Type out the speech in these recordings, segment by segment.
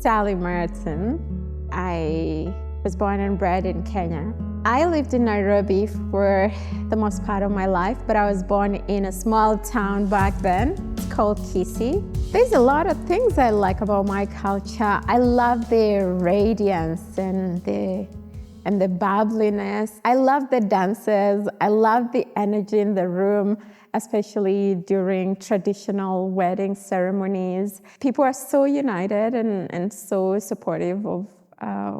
Sally Merton. I was born and bred in Kenya. I lived in Nairobi for the most part of my life, but I was born in a small town back then. It's called Kisii. There's a lot of things I like about my culture. I love the radiance and the bubbliness. I love the dances. I love the energy in the room, especially during traditional wedding ceremonies. People are so united and so supportive of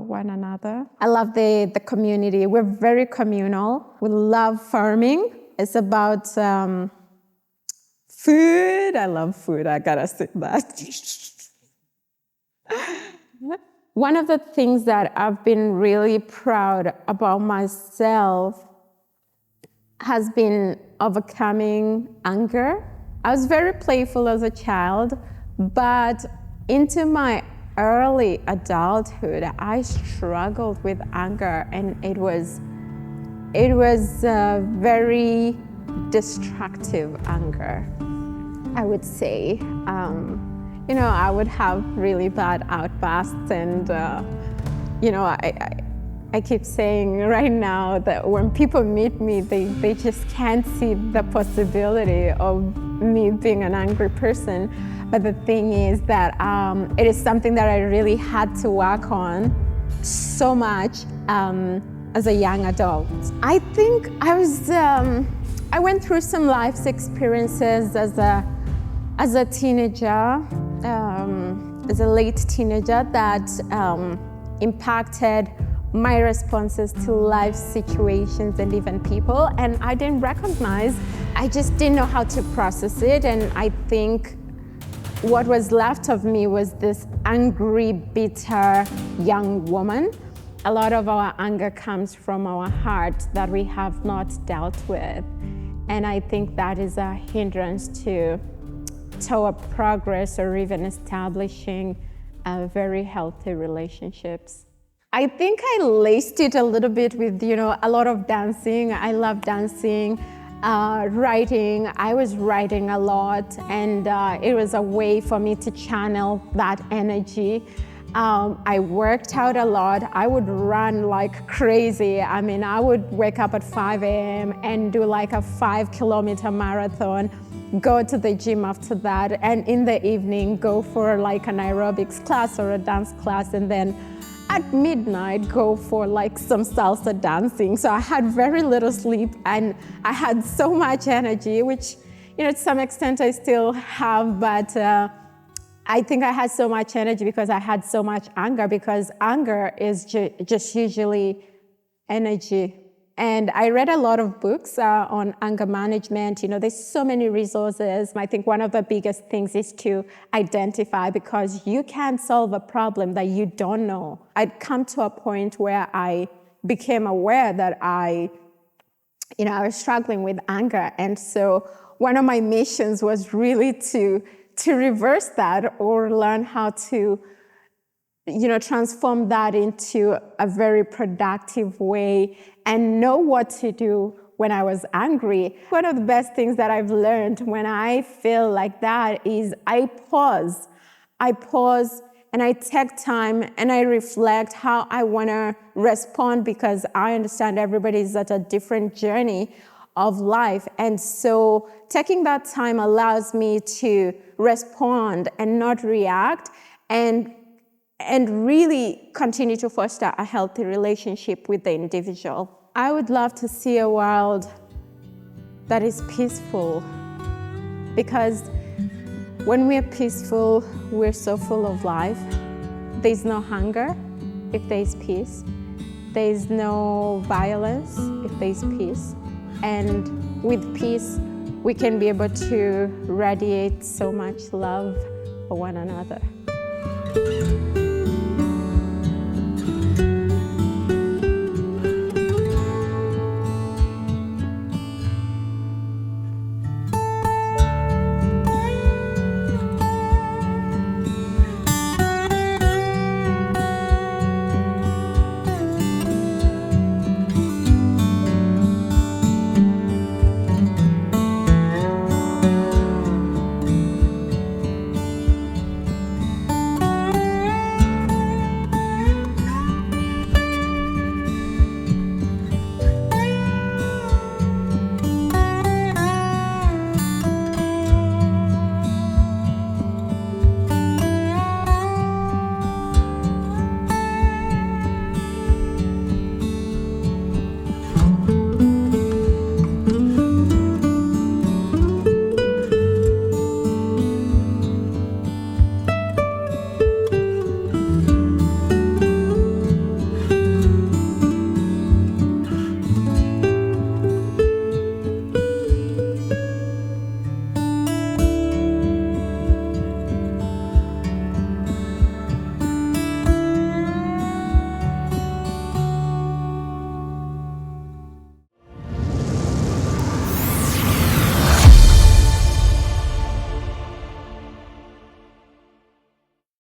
one another. I love the community. We're very communal. We love farming. It's about food. I love food. I gotta say that. One of the things that I've been really proud about myself has been overcoming anger. I was very playful as a child, but into my early adulthood, I struggled with anger, and it was very destructive anger, I would say. I would have really bad outbursts, and I keep saying right now that when people meet me, they just can't see the possibility of me being an angry person. But the thing is that it is something that I really had to work on so much as a young adult. I think I went through some life's experiences as a teenager, as a late teenager, that impacted my responses to life situations and even people, and I didn't recognize. I just didn't know how to process it, and I think what was left of me was this angry, bitter young woman. A lot of our anger comes from our heart that we have not dealt with, and I think that is a hindrance toward progress or even establishing very healthy relationships. I think I laced it a little bit with, a lot of dancing. I love dancing, writing. I was writing a lot, and it was a way for me to channel that energy. I worked out a lot. I would run like crazy. I would wake up at 5 a.m. and do like a 5-kilometer marathon, go to the gym after that, and in the evening go for like an aerobics class or a dance class, and then at midnight go for like some salsa dancing. So I had very little sleep, and I had so much energy, which to some extent I still have, but I think I had so much energy because I had so much anger, because anger is just usually energy. And I read a lot of books on anger management. There's so many resources. I think one of the biggest things is to identify, because you can't solve a problem that you don't know. I'd come to a point where I became aware that I was struggling with anger. And so one of my missions was really to reverse that, or learn how to transform that into a very productive way and know what to do when I was angry. One of the best things that I've learned when I feel like that is I pause and I take time and I reflect how I want to respond, because I understand everybody's at a different journey of life. And so taking that time allows me to respond and not react, and really continue to foster a healthy relationship with the individual. I would love to see a world that is peaceful, because when we're peaceful, we're so full of life. There's no hunger if there's peace. There's no violence if there's peace. And with peace, we can be able to radiate so much love for one another.